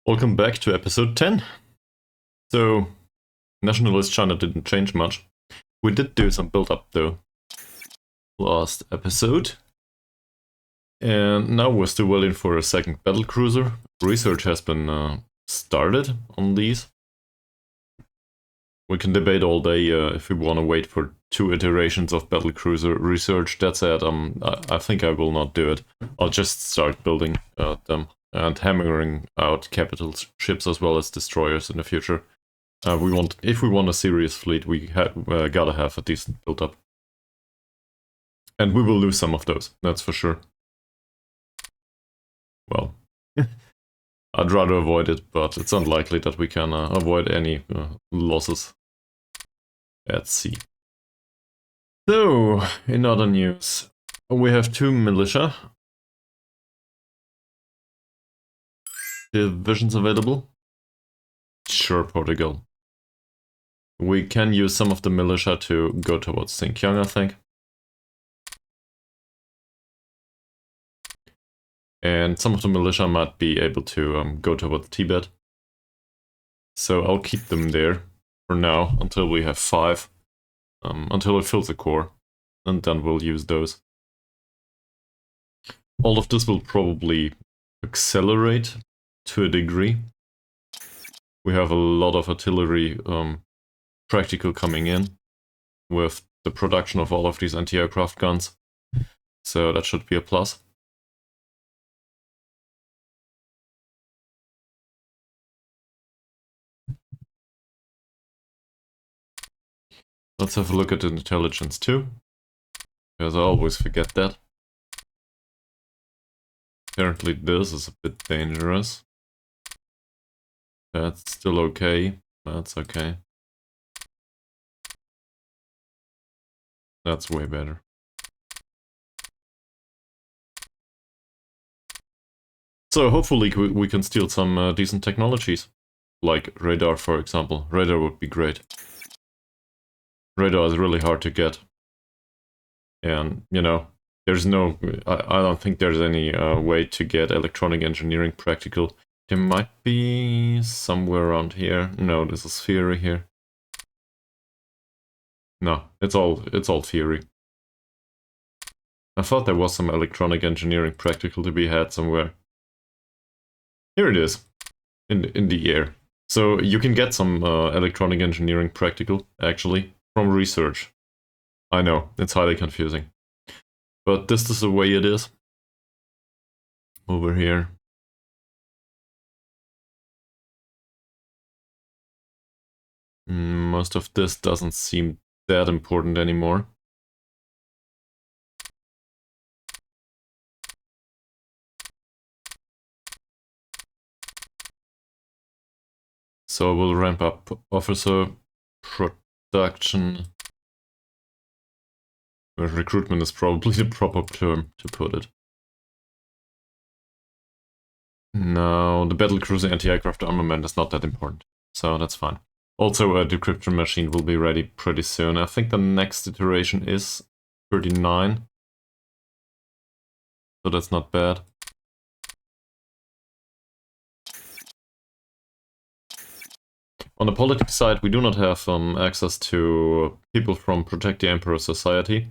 Welcome back to episode 10. So, Nationalist China didn't change much. We did do some build-up though, last episode. And now we're still waiting for a second battle cruiser. Research has been started on these. We can debate all day if we want to wait for 2 iterations of battle cruiser research. That said, I think I will not do it. I'll just start building them and hammering out capital ships as well as destroyers in the future. If we want a serious fleet, we gotta have a decent build-up. And we will lose some of those, that's for sure. Well, I'd rather avoid it, but it's unlikely that we can avoid any losses at sea. So, in other news, we have 2 militia divisions available. Sure, Portugal. We can use some of the militia to go towards Sinkiang, I think. And some of the militia might be able to go towards Tibet. So I'll keep them there for now until we have 5. Until it fills the core. And then we'll use those. All of this will probably accelerate to a degree. We have a lot of artillery practical coming in with the production of all of these anti-aircraft guns. So that should be a plus. Let's have a look at intelligence too, because I always forget that. Apparently this is a bit dangerous. That's still okay. That's okay. That's way better. So hopefully we can steal some decent technologies, like radar, for example. Radar would be great. Radar is really hard to get. And, you know, there's no... I don't think there's any way to get electronic engineering practical. There might be somewhere around here. No, this is theory here. No, it's all theory. I thought there was some electronic engineering practical to be had somewhere. Here it is, in the air. So you can get some electronic engineering practical, actually, from research. I know, it's highly confusing. But this is the way it is. Over here. Most of this doesn't seem that important anymore. So we'll ramp up officer production. Recruitment is probably the proper term to put it. No, the battlecruiser anti-aircraft armament is not that important, so that's fine. Also, a decryption machine will be ready pretty soon. I think the next iteration is 39. So that's not bad. On the politics side, we do not have access to people from Protect the Emperor Society.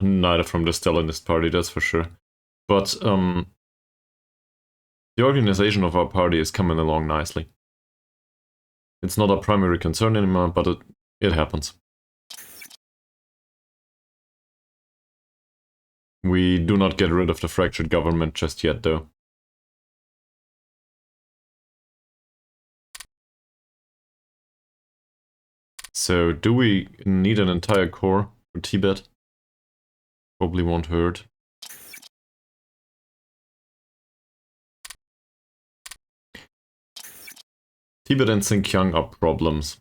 Neither from the Stalinist party, that's for sure. But the organization of our party is coming along nicely. It's not a primary concern anymore, but it happens. We do not get rid of the fractured government just yet, though. So, do we need an entire corps for Tibet? Probably won't hurt. Tibet and Sinkiang are problems.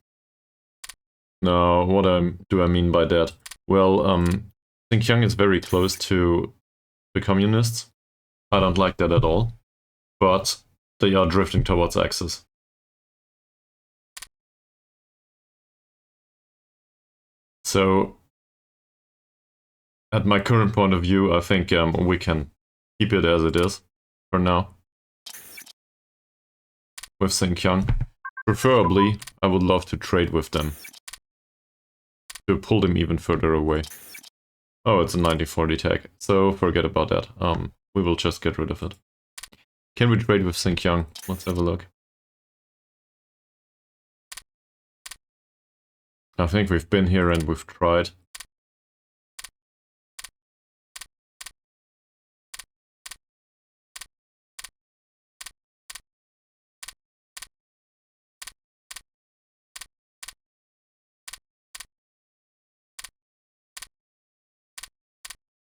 Now, what do I mean by that? Well, Sinkiang is very close to the communists. I don't like that at all. But they are drifting towards Axis. So, at my current point of view, I think we can keep it as it is for now. with Sinkiang. Preferably, I would love to trade with them. To pull them even further away. Oh, it's a 1940 tag, so forget about that. We will just get rid of it. Can we trade with Sinkiang? Let's have a look. I think we've been here and we've tried.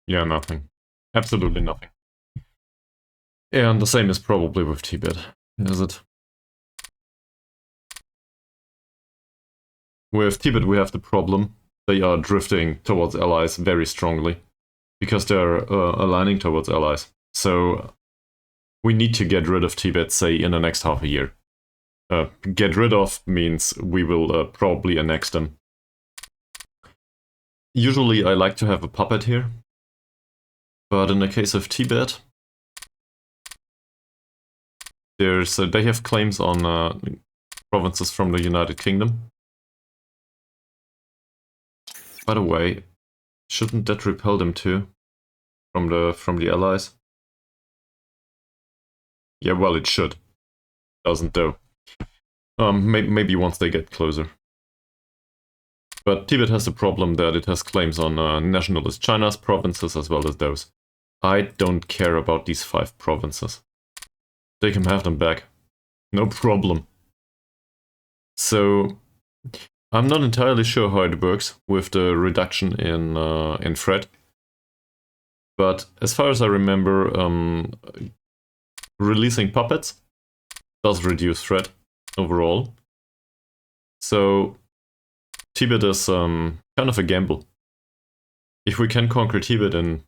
Yeah, nothing. Absolutely nothing. And the same is probably with Tibet, is it? With Tibet we have the problem. They are drifting towards allies very strongly. Because they're aligning towards allies. So we need to get rid of Tibet, say, in the next half a year. Get rid of means we will probably annex them. Usually I like to have a puppet here. But in the case of Tibet, they have claims on provinces from the United Kingdom. By the way, shouldn't that repel them too? From the allies? Yeah, well, it should. Doesn't though. Maybe once they get closer. But Tibet has the problem that it has claims on Nationalist China's provinces as well as those. I don't care about these 5 provinces. They can have them back. No problem. So, I'm not entirely sure how it works with the reduction in threat. But as far as I remember, releasing puppets does reduce threat overall. So, Tibet is kind of a gamble. If we can conquer Tibet in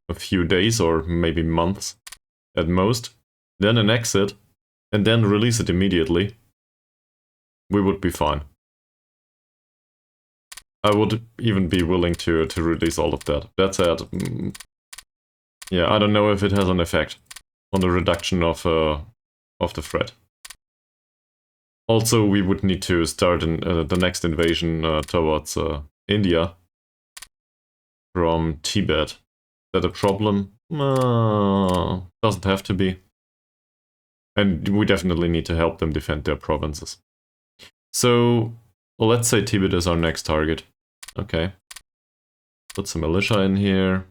a few days or maybe months at most, then annex it, and then release it immediately, we would be fine. I would even be willing to release all of that. That said, yeah, I don't know if it has an effect on the reduction of the threat. Also, we would need to start the next invasion towards India from Tibet. Is that a problem? Doesn't have to be. And we definitely need to help them defend their provinces. So, let's say Tibet is our next target. Okay. Put some militia in here.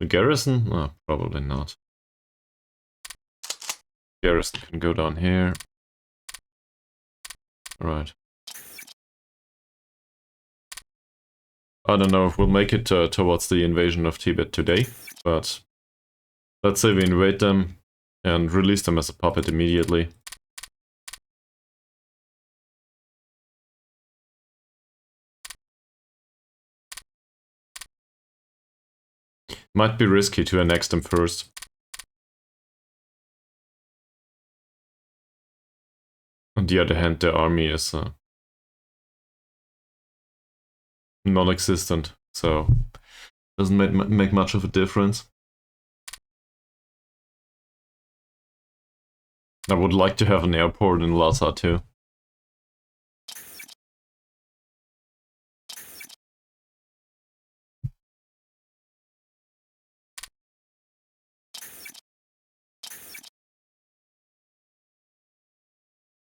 The garrison? Oh, probably not. Garrison can go down here. Right. I don't know if we'll make it towards the invasion of Tibet today, but let's say we invade them and release them as a puppet immediately. Might be risky to annex them first. On the other hand, their army is non-existent, so doesn't make much of a difference. I would like to have an airport in Lhasa too.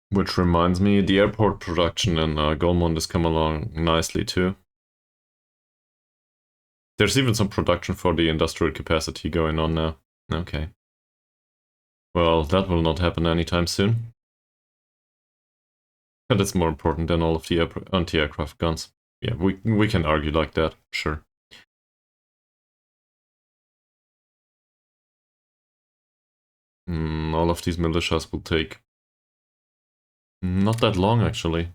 Which reminds me, the airport production in Golmund has come along nicely too. There's even some production for the industrial capacity going on now. Okay. Well, that will not happen anytime soon. And it's more important than all of the anti-aircraft guns. Yeah, we can argue like that, sure. All of these militias will take not that long, actually.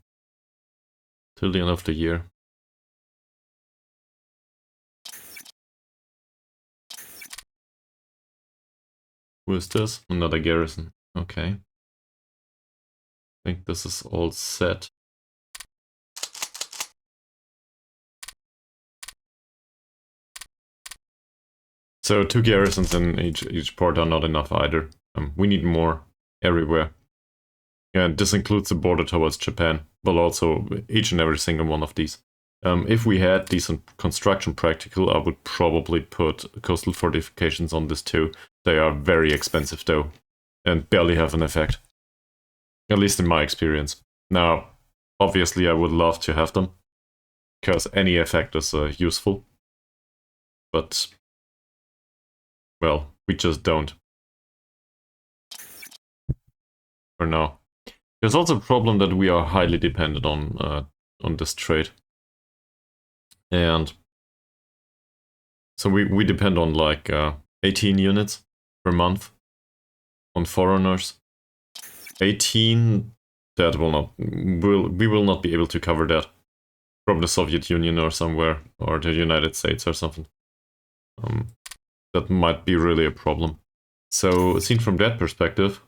Till the end of the year. Who is this? Another garrison. Okay. I think this is all set. So 2 garrisons in each port are not enough either. We need more. everywhere. And this includes the border towards Japan, but also each and every single one of these. If we had decent construction practical, I would probably put coastal fortifications on this too. They are very expensive though, and barely have an effect. At least in my experience. Now, obviously I would love to have them, because any effect is useful. But, well, we just don't. For now. There's also a problem that we are highly dependent on this trade. And so we depend on like 18 units per month on foreigners. 18, that will not, we will not be able to cover that from the Soviet Union or somewhere, or the United States or something. That might be really a problem. So seen from that perspective,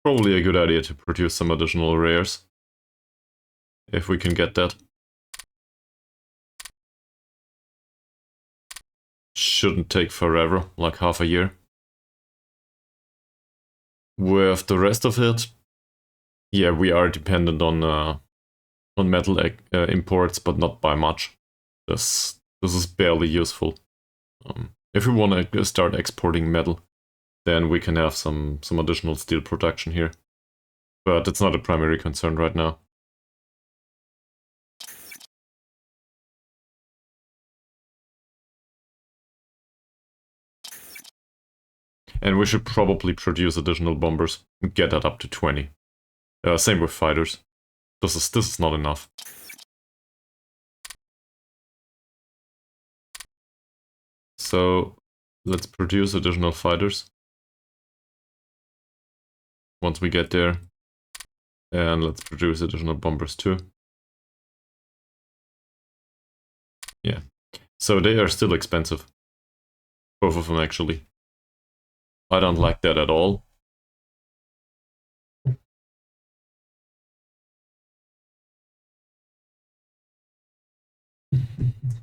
probably a good idea to produce some additional rares, if we can get that. Shouldn't take forever, like half a year. With the rest of it, yeah, we are dependent on metal imports, but not by much. This is barely useful. If we want to start exporting metal, then we can have some additional steel production here. But it's not a primary concern right now. And we should probably produce additional bombers and get that up to 20. Same with fighters. This is not enough. So let's produce additional fighters once we get there. And let's produce additional bombers too. Yeah. So they are still expensive. Both of them actually. I don't like that at all.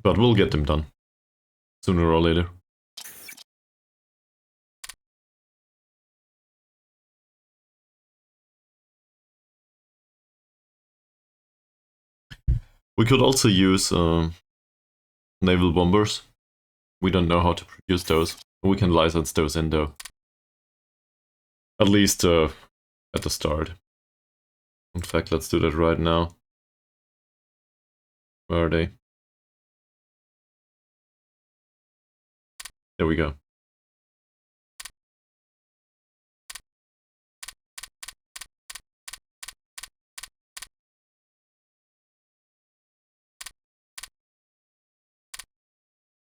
But we'll get them done. Sooner or later. We could also use naval bombers. We don't know how to produce those. We can license those in though. At least at the start. In fact, let's do that right now. Where are they? There we go.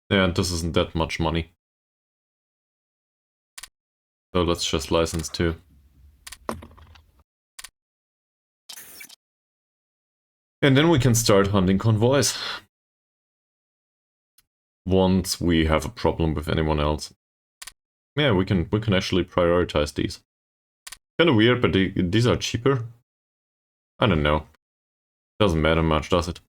And this isn't that much money. So let's just license two. And then we can start hunting convoys. Once we have a problem with anyone else. Yeah, we can actually prioritize these. Kinda weird, but these are cheaper. I don't know. Doesn't matter much, does it?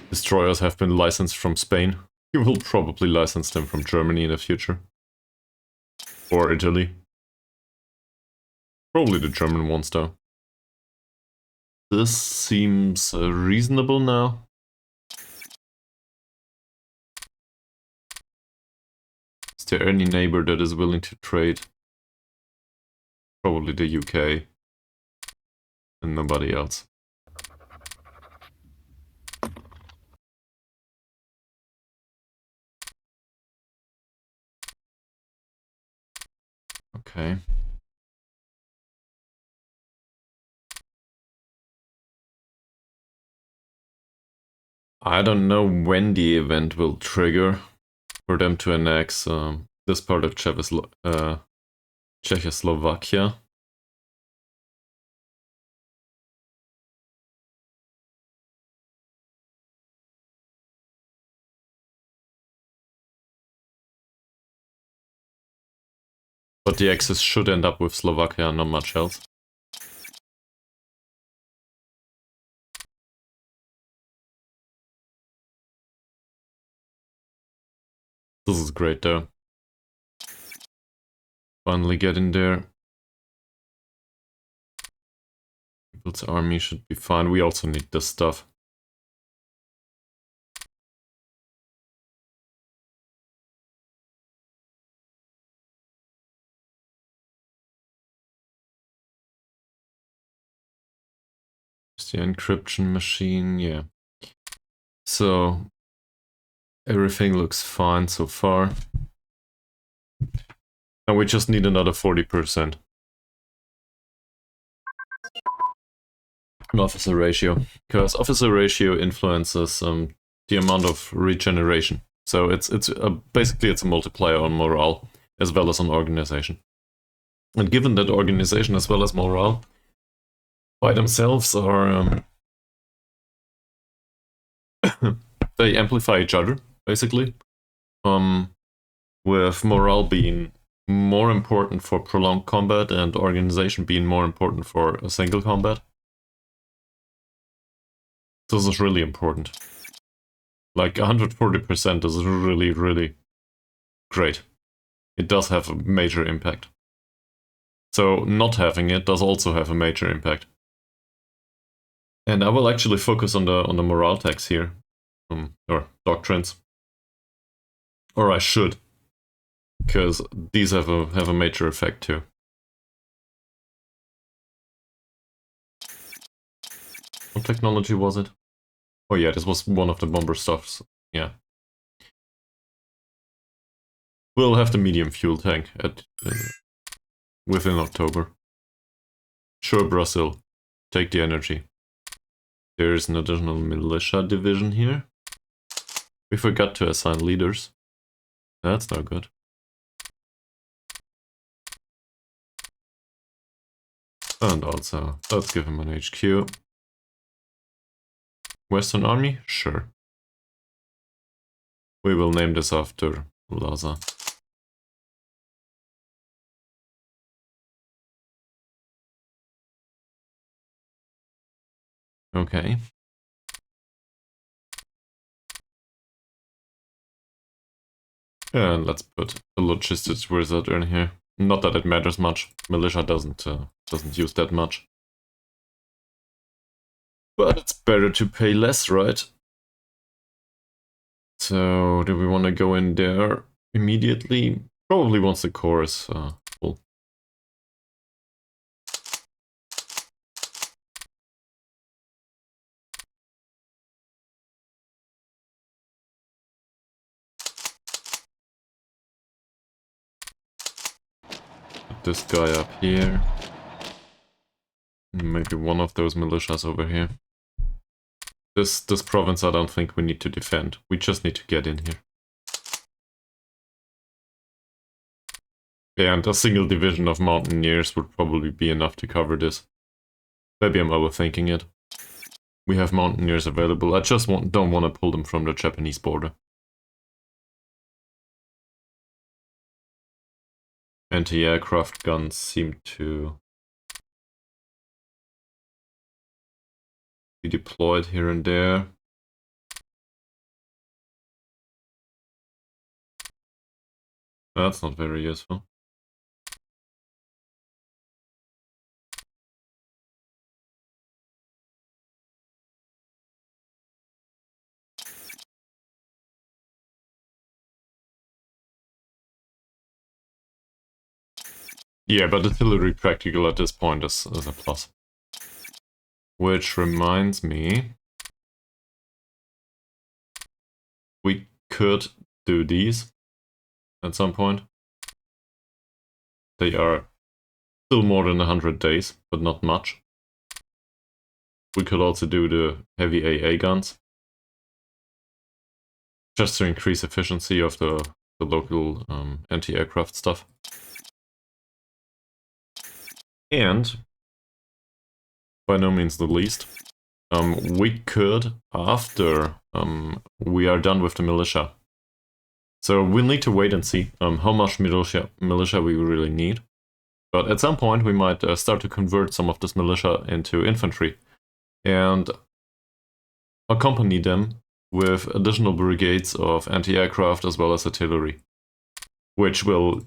Destroyers have been licensed from Spain. You will probably license them from Germany in the future. Or Italy. Probably the German ones though. This seems reasonable now. Is there any neighbor that is willing to trade? Probably the UK. And nobody else. Okay. I don't know when the event will trigger for them to annex this part of Czechoslovakia. But the axis should end up with Slovakia, not much else. This is great though. Finally getting there. People's army should be fine. We also need this stuff. The encryption machine, yeah. So everything looks fine so far. And we just need another 40%. Officer ratio, because officer ratio influences the amount of regeneration. So it's basically it's a multiplier on morale as well as on organization. And given that organization as well as morale by themselves are they amplify each other basically. With morale being more important for prolonged combat and organization being more important for a single combat. This is really important. Like 140% is really, really great. It does have a major impact. So not having it does also have a major impact. And I will actually focus on the morale tax here, or doctrines. Or I should, because these have a major effect too. What technology was it? Oh yeah, this was one of the bomber stuffs. Yeah. We'll have the medium fuel tank at within October. Sure, Brazil. Take the energy. There's an additional militia division here. We forgot to assign leaders. That's not good. And also, let's give him an HQ. Western Army? Sure. We will name this after Lhasa. Okay. And let's put a logistics wizard in here. Not that it matters much. Militia doesn't use that much. But it's better to pay less, right? So, do we want to go in there immediately? Probably once the core is full. Put this guy up here. Maybe one of those militias over here. This province I don't think we need to defend. We just need to get in here. Yeah, and a single division of mountaineers would probably be enough to cover this. Maybe I'm overthinking it. We have mountaineers available. I just don't want to pull them from the Japanese border. Anti-aircraft guns seem to be deployed here and there. That's not very useful. Yeah, but artillery practical at this point is a plus. Which reminds me, we could do these at some point. They are still more than 100 days, but not much. We could also do the heavy AA guns, just to increase efficiency of the local anti-aircraft stuff. And, by no means the least, we could, after we are done with the militia. So we'll need to wait and see how much militia we really need. But at some point we might start to convert some of this militia into infantry and accompany them with additional brigades of anti-aircraft as well as artillery, which will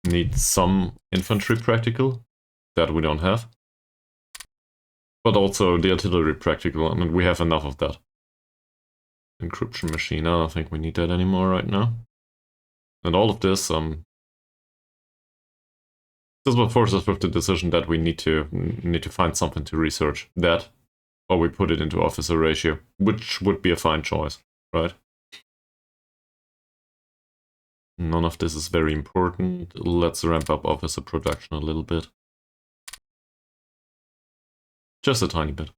need some infantry practical that we don't have, but also the artillery practical, and we have enough of that. Encryption machine, I don't think we need that anymore right now. And all of this, this will force us with the decision that we need to find something to research that, or we put it into officer ratio, which would be a fine choice, right? None of this is very important. Let's ramp up officer production a little bit. Just a tiny bit.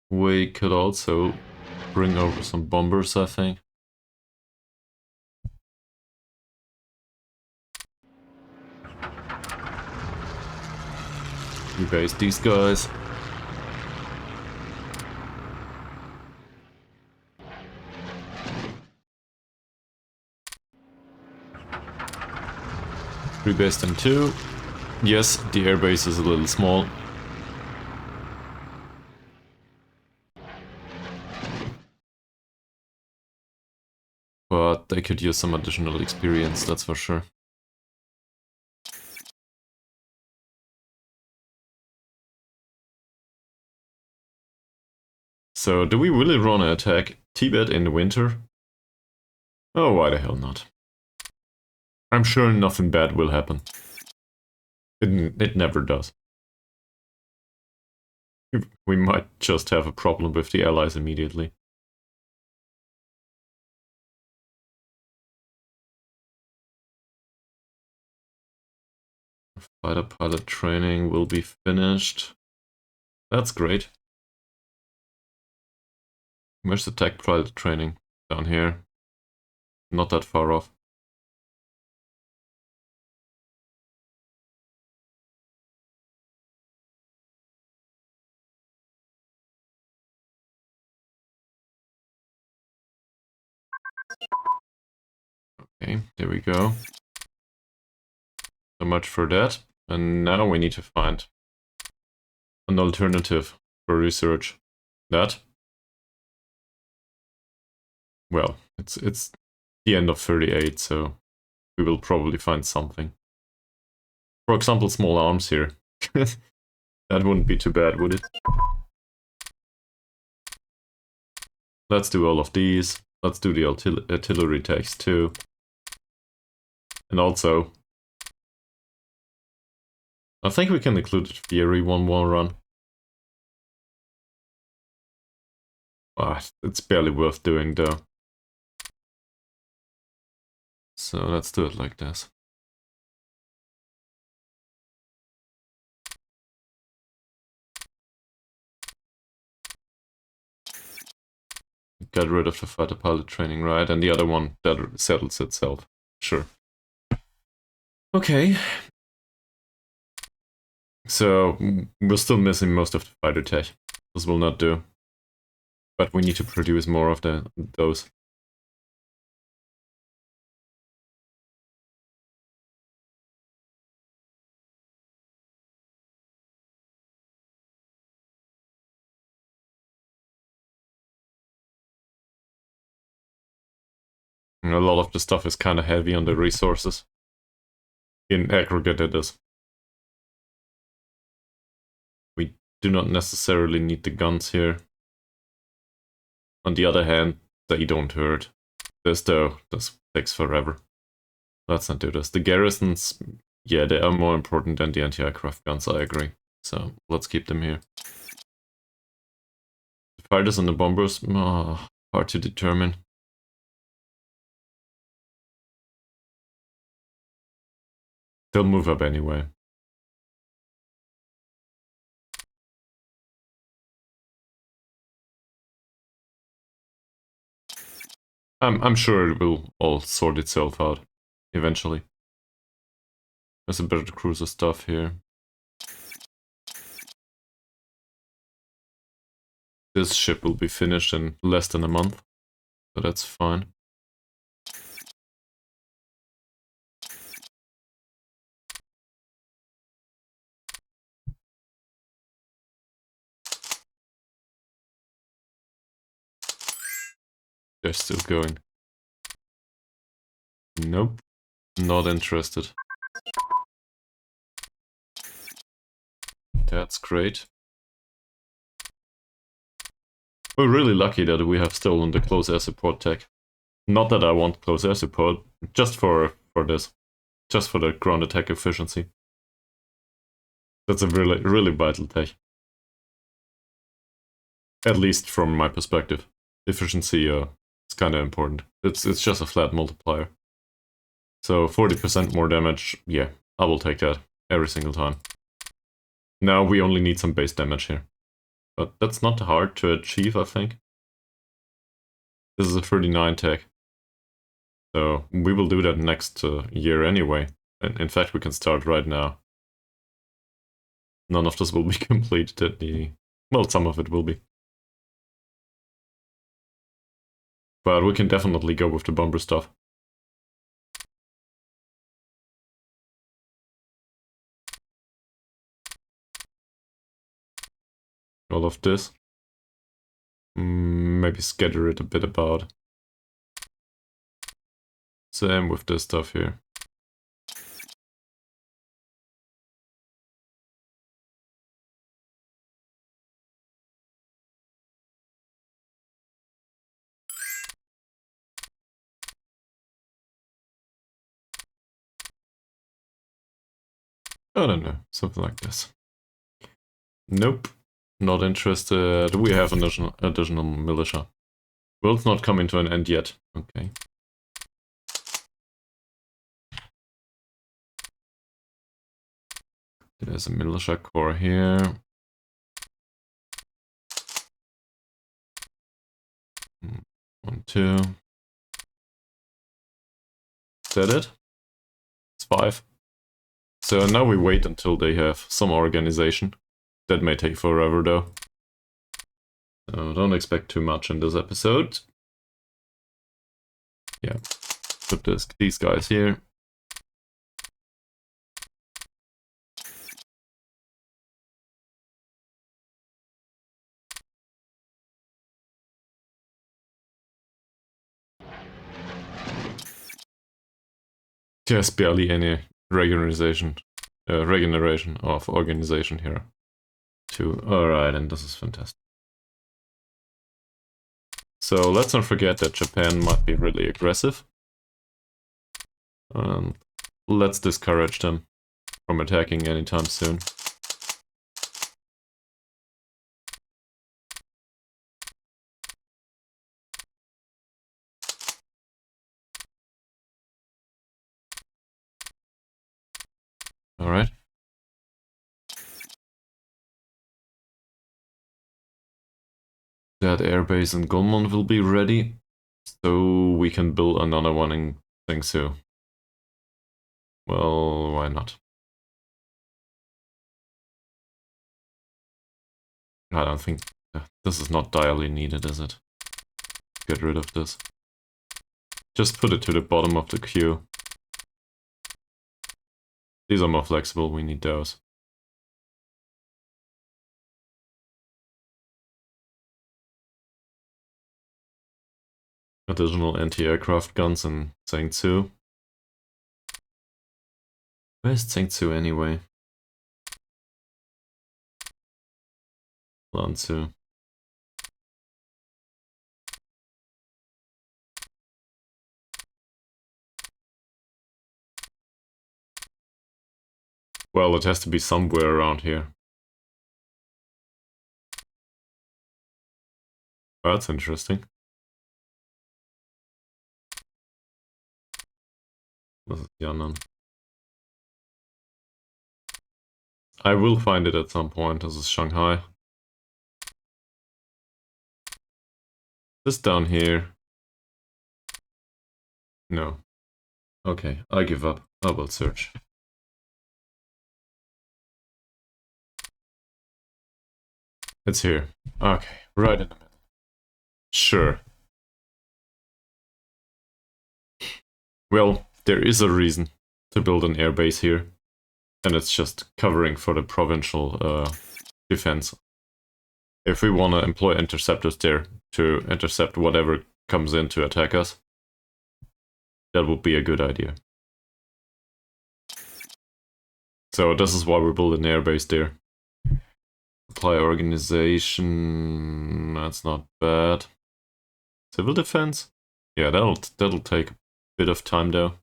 We could also bring over some bombers, I think. Rebase these guys. Rebase them too. Yes, the airbase is a little small. But they could use some additional experience, that's for sure. So, do we really want to attack Tibet in the winter? Oh, why the hell not? I'm sure nothing bad will happen. It never does. We might just have a problem with the allies immediately. Fighter pilot training will be finished. That's great. Where's the tech pilot training? Down here. Not that far off. Okay, there we go. So much for that. And now we need to find an alternative for research. That? Well, it's the end of 38, so we will probably find something. For example, small arms here. That wouldn't be too bad, would it? Let's do all of these. Let's do the artillery tanks too. And also, I think we can include Fury one more run. It's barely worth doing though. So let's do it like this. Get rid of the fighter pilot training, right? And the other one, that settles itself. Sure. Okay. So, we're still missing most of the fighter tech. This will not do. But we need to produce more of those. And a lot of the stuff is kind of heavy on the resources. In aggregate it is. We do not necessarily need the guns here. On the other hand, they don't hurt. This though, this takes forever. Let's not do this. The garrisons, yeah, they are more important than the anti-aircraft guns, I agree. So, let's keep them here. The fighters and the bombers, hard to determine. They'll move up anyway. I'm sure it will all sort itself out eventually. There's a bit of the cruiser stuff here. This ship will be finished in less than a month. so that's fine. They're still going. Nope, not interested. That's great. We're really lucky that we have stolen the close air support tech. Not that I want close air support, just for this. Just for the ground attack efficiency. That's a really vital tech. At least from my perspective. Efficiency is kind of important. It's just a flat multiplier. So 40% more damage, yeah, I will take that every single time. Now we only need some base damage here. But that's not hard to achieve, I think. This is a 39 tech. So we will do that next year anyway. And in fact, we can start right now. None of this will be completed at the... Well, some of it will be. But we can definitely go with the bomber stuff. All of this. Maybe scatter it a bit about. Same with this stuff here. I don't know, something like this. Nope, not interested. We have an additional militia. World's not coming to an end yet. Okay. There's a militia corps here. 1, 2. Is that it? It's 5. So now we wait until they have some organization. That may take forever though. So don't expect too much in this episode. Yeah, put these guys here. There's barely any regeneration of organization here. Alright, and this is fantastic. So let's not forget that Japan might be really aggressive. And let's discourage them from attacking anytime soon. Alright. That airbase in Gunmon will be ready, so we can build another one in Singsu. Well, why not? I don't think... this is not direly needed, is it? Get rid of this. Just put it to the bottom of the queue. These are more flexible, we need those. Additional anti-aircraft guns in Zhengzhou. Where's Zhengzhou anyway? Lanzhou. Well, it has to be somewhere around here. That's interesting. This is Yunnan. I will find it at some point. This is Shanghai. This down here. No. Okay, I give up. I will search. It's here. Okay, right in the middle. Sure. Well, there is a reason to build an airbase here, and it's just covering for the provincial defense. If we want to employ interceptors there to intercept whatever comes in to attack us, that would be a good idea. So this is why we build an airbase there. Supply organization, that's not bad. Civil defense? Yeah, that'll take a bit of time though.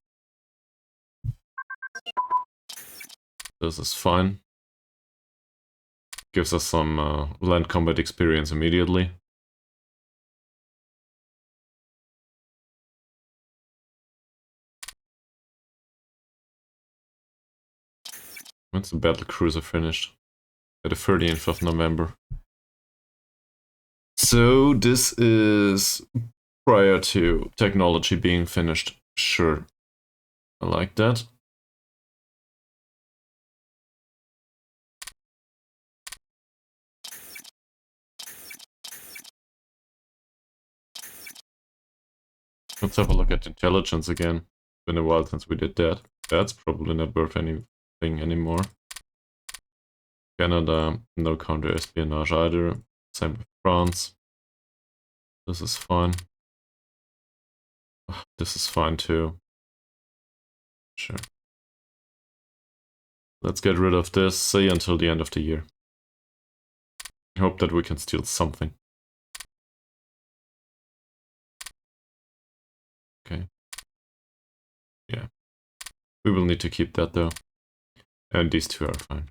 This is fine. Gives us some land combat experience immediately. When's the battle cruiser finished? At the 30th of November. So this is prior to technology being finished. Sure. I like that. Let's have a look at intelligence again. It's been a while since we did that. That's probably not worth anything anymore. Canada, no counter-espionage either. Same with France. This is fine. This is fine too. Sure. Let's get rid of this, say until the end of the year. I hope that we can steal something. Okay. Yeah. We will need to keep that though. And these two are fine.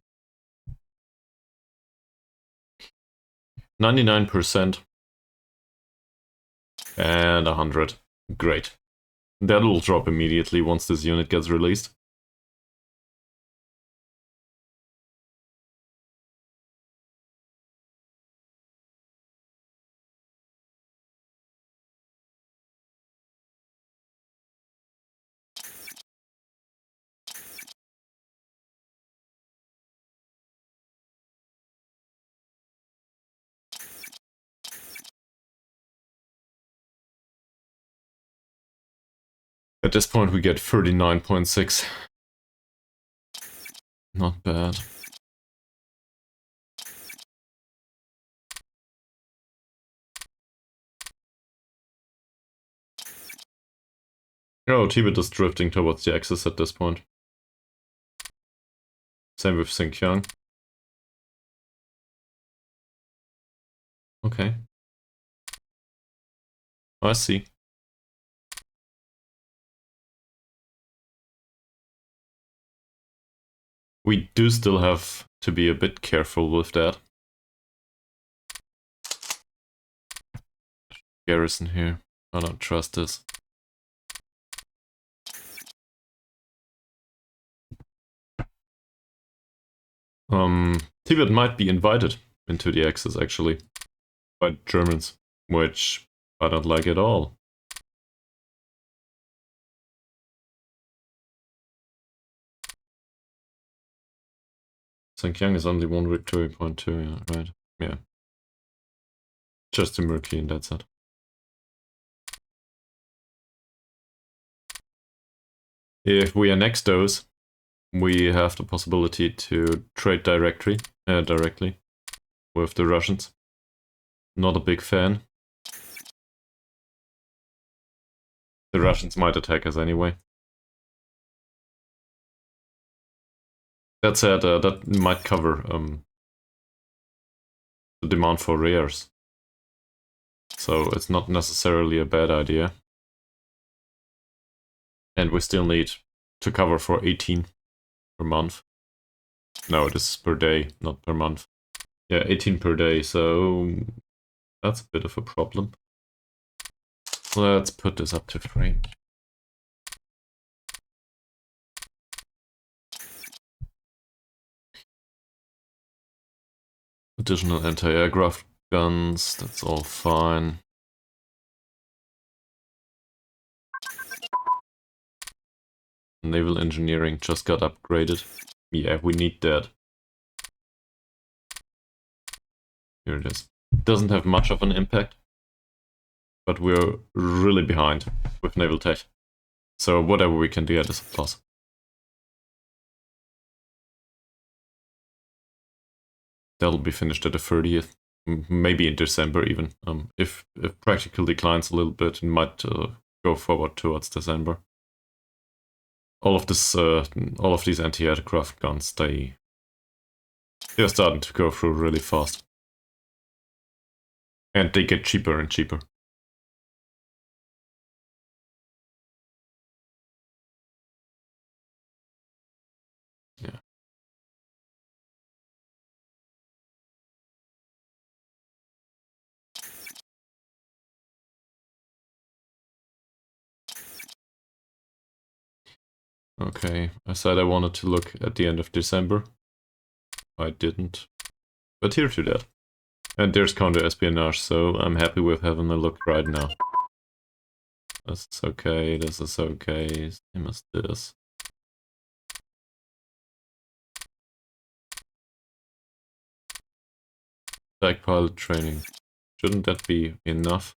99% and 100. Great. That'll drop immediately once this unit gets released. At this point we get 39.6. Not bad. Oh, Tibet is drifting towards the axis at this point. Same with Sinkiang. Okay. I see. We do still have to be a bit careful with that. Garrison here. I don't trust this. Tibet might be invited into the Axis actually by Germans, which I don't like at all. Sinkiang is only 1 victory point 2, yeah, right? Yeah. Just a Murky and that's it. If we annex those, we have the possibility to trade directly with the Russians. Not a big fan. The Russians might attack us anyway. That said, that might cover the demand for rares. So it's not necessarily a bad idea. And we still need to cover for 18 per month. No, this is per day, not per month. Yeah, 18 per day, so that's a bit of a problem. Let's put this up to 3. Additional anti-aircraft guns, that's all fine. Naval engineering just got upgraded. Yeah, we need that. Here it is. It doesn't have much of an impact, but we're really behind with naval tech. So whatever we can get is a plus. That'll be finished at the 30th, maybe in December even. If practical declines a little bit, it might go forward towards December. All of these anti-aircraft guns, they're starting to go through really fast, and they get cheaper and cheaper. Yeah. Okay, I said I wanted to look at the end of December. I didn't. But here to that. And there's counter-espionage, so I'm happy with having a look right now. This is okay, this is okay, same as this. Like pilot training. Shouldn't that be enough?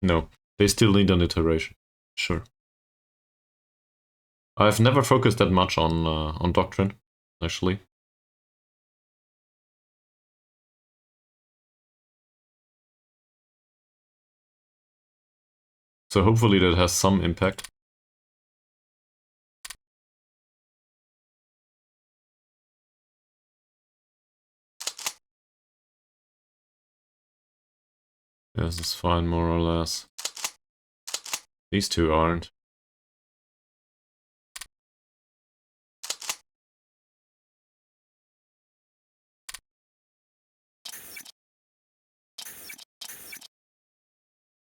No, they still need an iteration. Sure. I've never focused that much on doctrine, actually. So hopefully that has some impact. This is fine, more or less. These two aren't.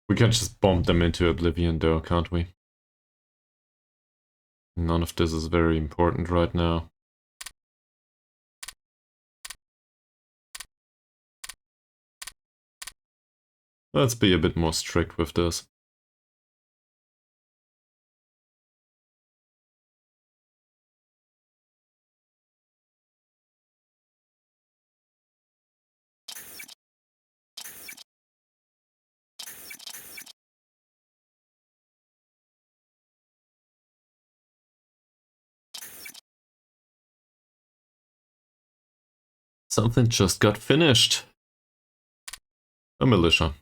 We can just bomb them into oblivion though, can't we? None of this is very important right now. Let's be a bit more strict with this. Something just got finished. A militia.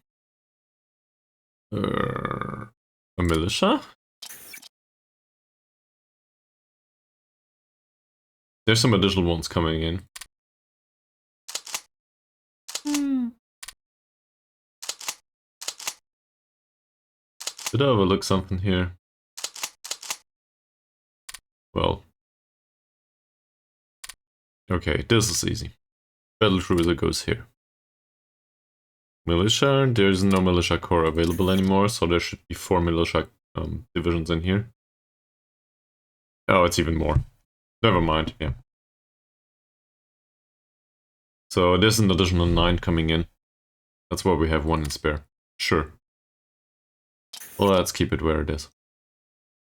A militia? There's some additional ones coming in. Did I overlook something here? Well. Okay, this is easy. Battle cruiser goes here. Militia, there's no militia corps available anymore, so there should be 4 militia divisions in here. Oh, it's even more. Never mind, yeah. So there's an additional 9 coming in. That's why we have 1 in spare. Sure. Well, let's keep it where it is.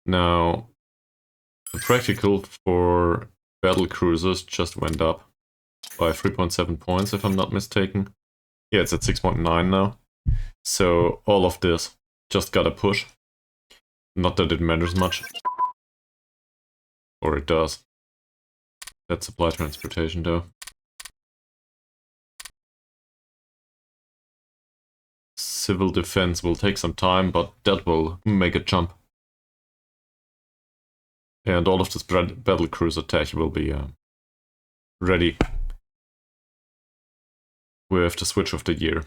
Now, the practical for battle cruisers just went up by 3.7 points, if I'm not mistaken. Yeah, it's at 6.9 now. So all of this just got a push. Not that it matters much. Or it does. That's supply transportation though. Civil defense will take some time, but that will make a jump. And all of this battle cruiser tech will be ready with the switch of the year.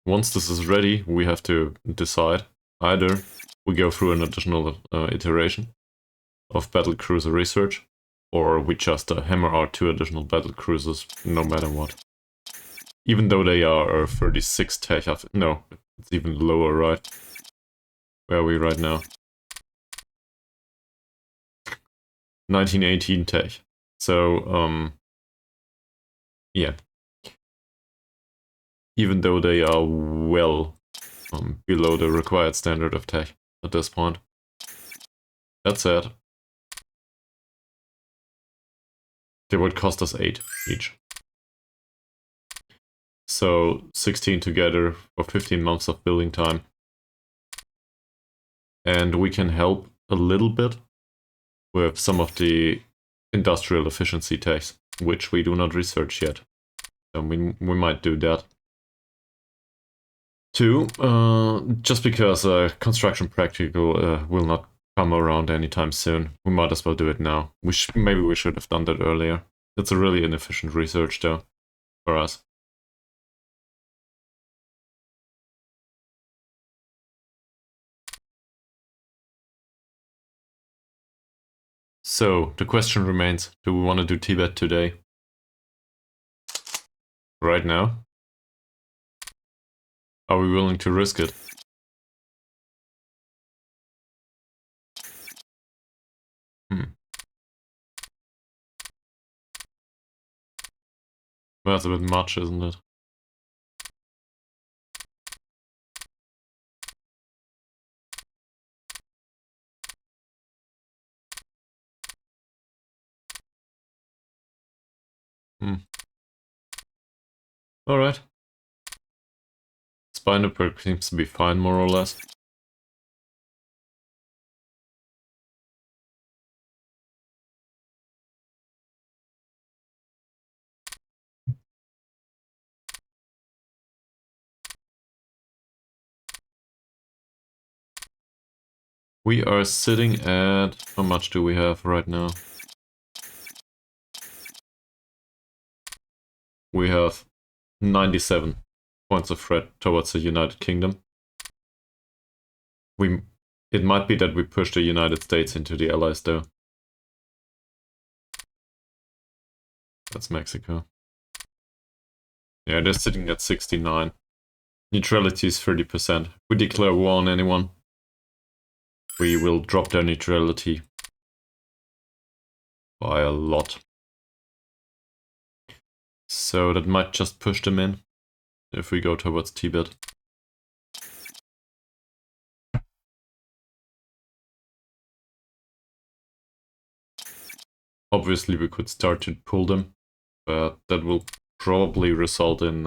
Once this is ready, we have to decide. Either we go through an additional iteration of battle cruiser research, or we just hammer out 2 additional battle cruisers no matter what. Even though they are 36 tech, no, it's even lower, right? Where are we right now? 1918 tech. So, yeah. Even though they are well below the required standard of tech at this point. That said, they would cost us 8 each. So 16 together for 15 months of building time. And we can help a little bit with some of the industrial efficiency techs, which we do not research yet. So we might do that. 2, just because construction practical will not come around anytime soon, we might as well do it now. Maybe we should have done that earlier. It's a really inefficient research though, for us. So, the question remains, do we want to do Tibet today? Right now? Are we willing to risk it? That's a bit much, isn't it? Alright. Spinal perk seems to be fine, more or less. We are sitting at... how much do we have right now? We have 97 points of threat towards the United Kingdom. It might be that we push the United States into the Allies though. That's Mexico. Yeah, they're sitting at 69. Neutrality is 30%. If we declare war on anyone, we will drop their neutrality by a lot. So that might just push them in if we go towards Tibet. Obviously we could start to pull them, but that will probably result in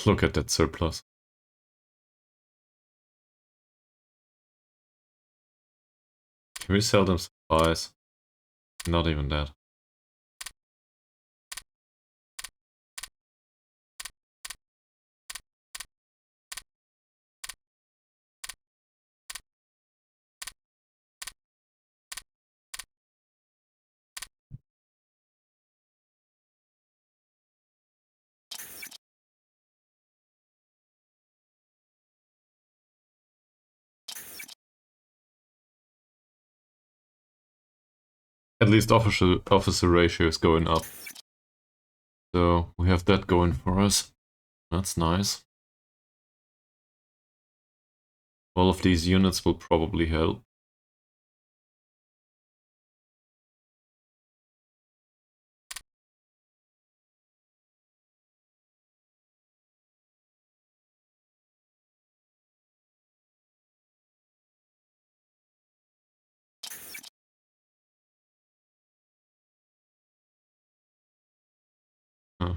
look at that surplus. Can we sell them supplies? Not even that. At least officer ratio is going up. So we have that going for us. That's nice. All of these units will probably help. Huh.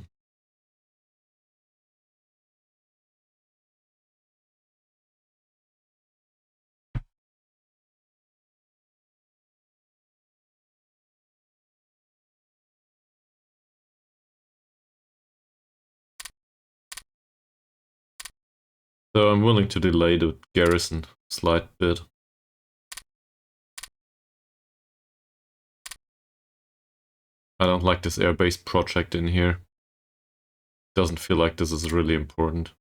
So I'm willing to delay the garrison a slight bit. I don't like this airbase project in here. Doesn't feel like this is really important.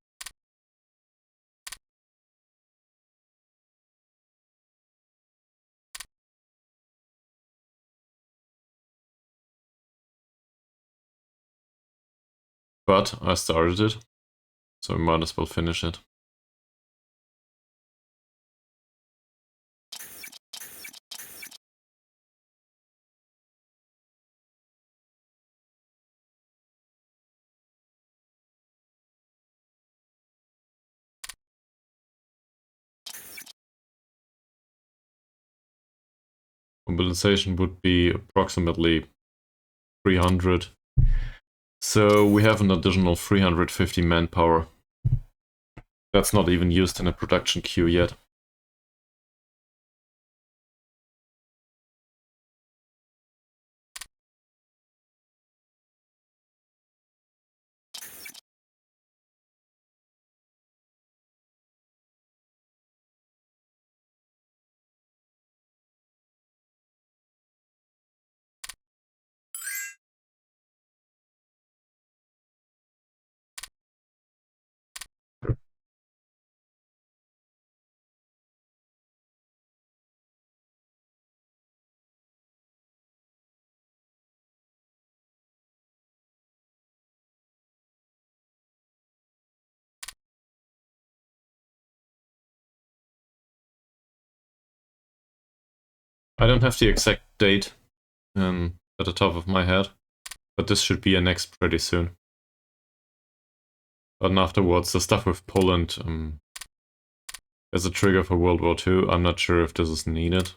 But I started it, so I might as well finish it. Mobilization would be approximately 300. So we have an additional 350 manpower That's not even used in a production queue yet. I don't have the exact date at the top of my head, but this should be annexed pretty soon. But afterwards, the stuff with Poland as a trigger for World War II, I'm not sure if this is needed.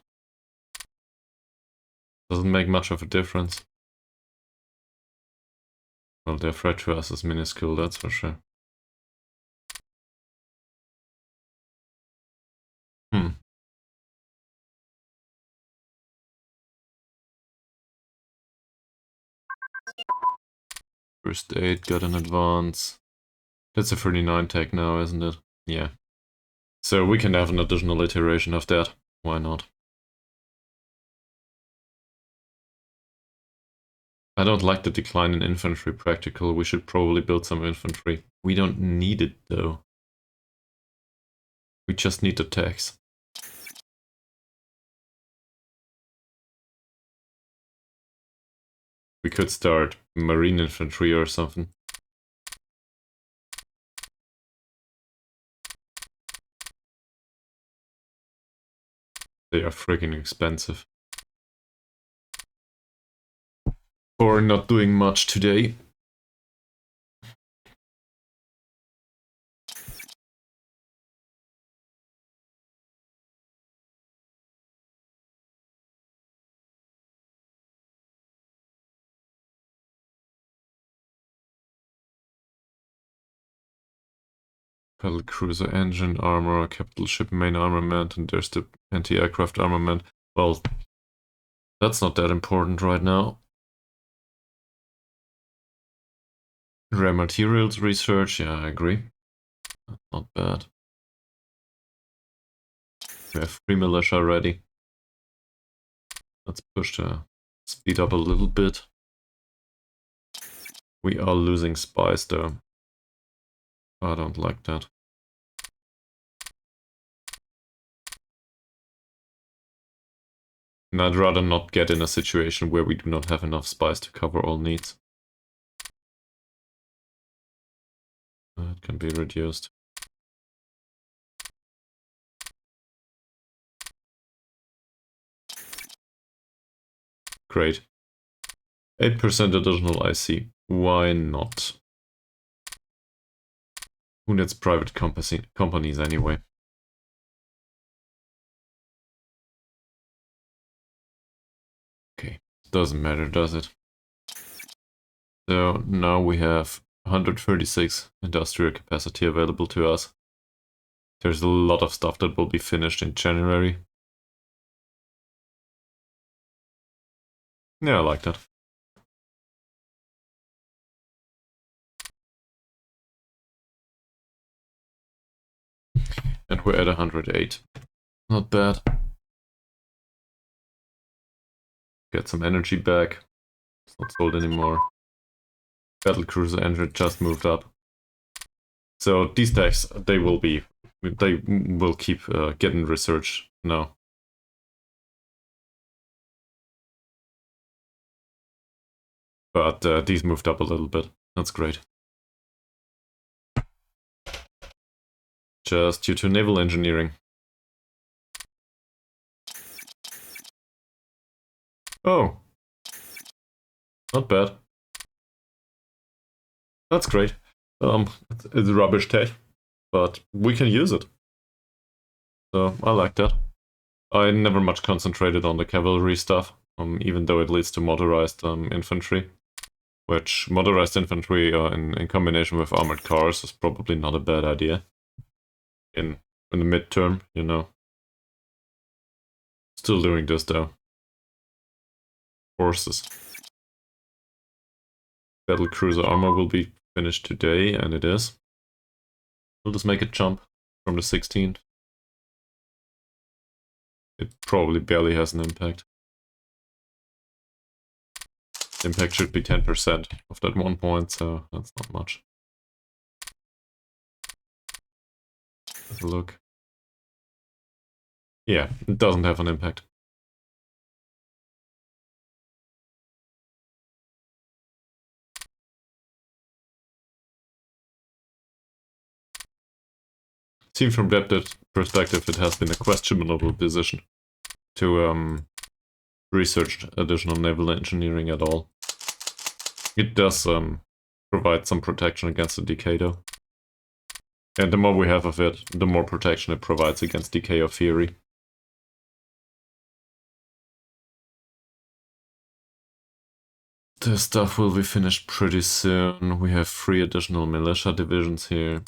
Doesn't make much of a difference. Well, their threat to us is minuscule, that's for sure. First aid got an advance. That's a 39 tech now, isn't it? Yeah. So we can have an additional iteration of that. Why not? I don't like the decline in infantry practical. We should probably build some infantry. We don't need it though. We just need the tanks. We could start marine infantry or something. They are freaking expensive. For not doing much today. Battle cruiser engine, armor, capital ship main armament, and there's the anti-aircraft armament. Well, that's not that important right now. Rare materials research, yeah, I agree. That's not bad. We have 3 militia ready. Let's push the speed up a little bit. We are losing spies though. I don't like that. And I'd rather not get in a situation where we do not have enough spies to cover all needs. It can be reduced. Great. 8% additional IC. Why not? Who needs private companies anyway? Okay, doesn't matter, does it? So now we have 136 industrial capacity available to us. There's a lot of stuff that will be finished in January. Yeah, I like that. And we're at 108. Not bad. Get some energy back. It's not sold anymore. Battle cruiser engine just moved up. So these techs, they will keep getting research now. But these moved up a little bit. That's great. Just due to naval engineering. Oh. Not bad. That's great. It's rubbish tech, but we can use it. So I like that. I never much concentrated on the cavalry stuff, even though it leads to motorized infantry. Which motorized infantry in combination with armored cars is probably not a bad idea. in the midterm, you know. Still doing this though. Forces. Battle cruiser armor will be finished today, and it is. We'll just make a jump from the 16th. It probably barely has an impact. The impact should be 10% of that 1 point, so that's not much. Have a look. Yeah, it doesn't have an impact. Seen from that perspective, it has been a questionable decision to research additional naval engineering at all. It does provide some protection against the decay though. And the more we have of it, the more protection it provides against decay of theory. The stuff will be finished pretty soon. We have 3 additional militia divisions here.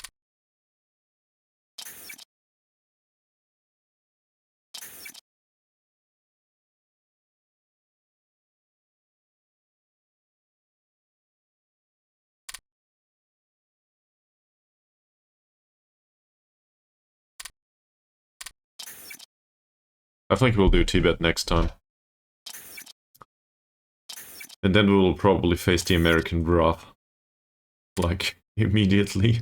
I think we'll do Tibet next time. And then we will probably face the American wrath. Like, immediately.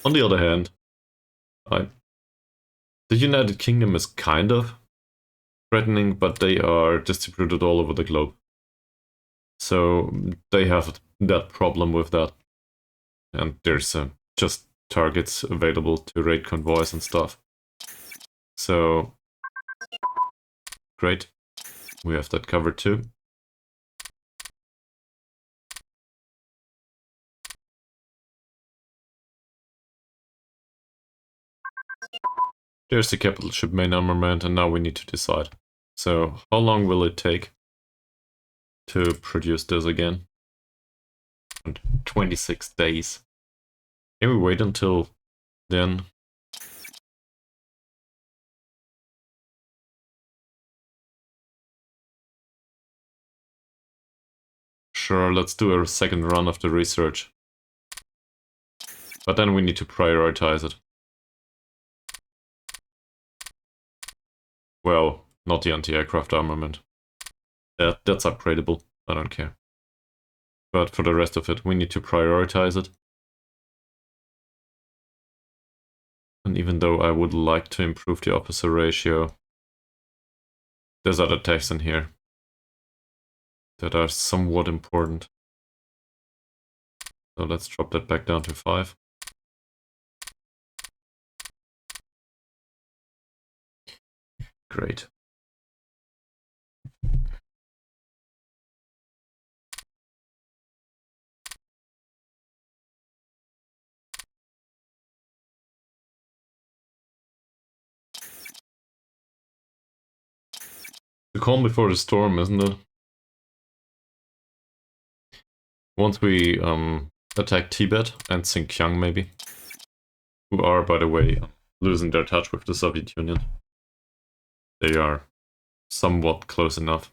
On the other hand, the United Kingdom is kind of threatening, but they are distributed all over the globe. So they have that problem with that. And there's just targets available to raid convoys and stuff. So, great. We have that covered too. There's the capital ship main armament, and now we need to decide. So, how long will it take to produce this again? 26 days. Can we wait until then? Sure, let's do a second run of the research. But then we need to prioritize it. Well, not the anti-aircraft armament. That's upgradable, I don't care. But for the rest of it, we need to prioritize it. And even though I would like to improve the officer ratio, there's other texts in here that are somewhat important. So let's drop that back down to 5. Great. The calm before the storm, isn't it? Once we attack Tibet and Sinkiang maybe, who are, by the way, losing their touch with the Soviet Union. They are somewhat close enough.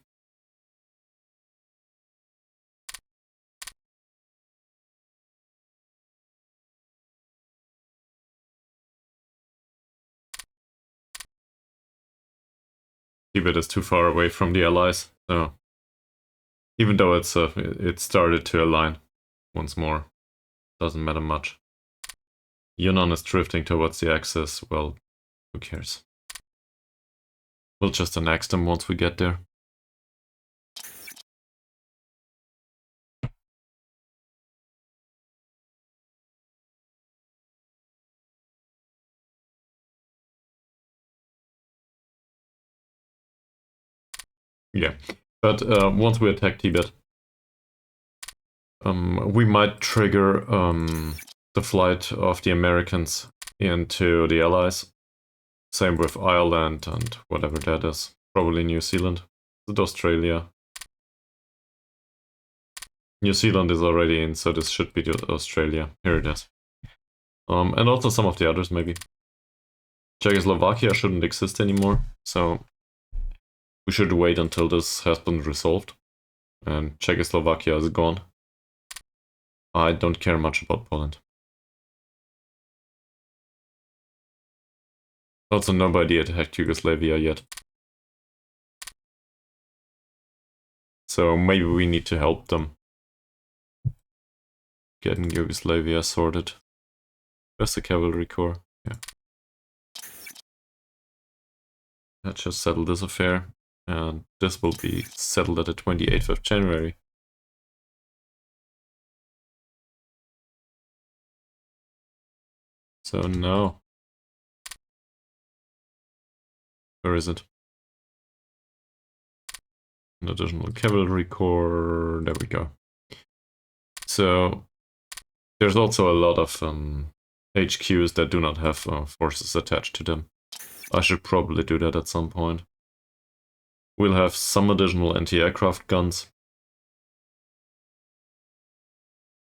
Tibet is too far away from the Allies, so even though it started to align once more, doesn't matter much. Yunnan is drifting towards the Axis. Well, who cares? We'll just annex them once we get there. Yeah, but once we attack Tibet, we might trigger the flight of the Americans into the Allies. Same with Ireland and whatever that is. Probably New Zealand. Is it Australia? New Zealand is already in, so this should be Australia. Here it is. And also some of the others, maybe. Czechoslovakia shouldn't exist anymore, so we should wait until this has been resolved. And Czechoslovakia is gone. I don't care much about Poland. Also, nobody attacked Yugoslavia yet. So maybe we need to help them getting Yugoslavia sorted. Where's the cavalry corps? Yeah. Let's just settle this affair. And this will be settled at the 28th of January. So now, where is it? An additional cavalry corps. There we go. So there's also a lot of HQs that do not have forces attached to them. I should probably do that at some point. We'll have some additional anti-aircraft guns.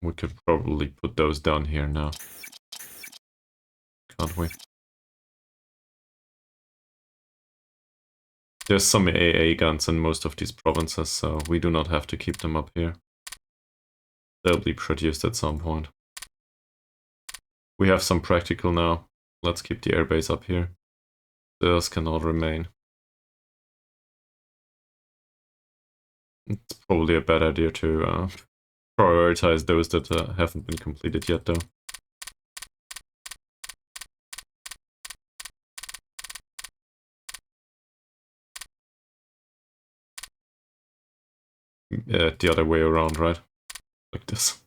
We could probably put those down here now. Can't we? There's some AA guns in most of these provinces, so we do not have to keep them up here. They'll be produced at some point. We have some practical now. Let's keep the airbase up here. Those can all remain. It's probably a bad idea to prioritize those that haven't been completed yet, though. The other way around, right? Like this.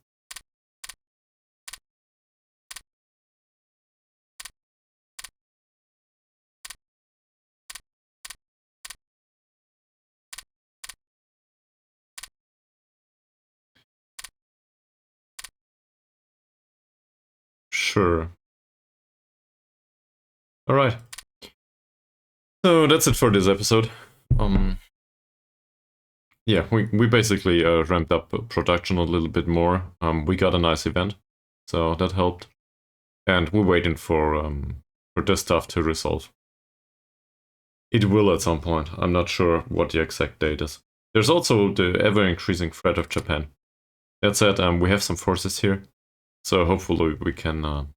Sure. Alright. So that's it for this episode. Yeah, we basically ramped up production a little bit more. We got a nice event, so that helped. And we're waiting for this stuff to resolve. It will at some point. I'm not sure what the exact date is. There's also the ever-increasing threat of Japan. That said, we have some forces here, so hopefully we can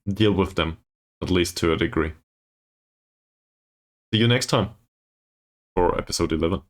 deal with them, at least to a degree. See you next time for episode 11.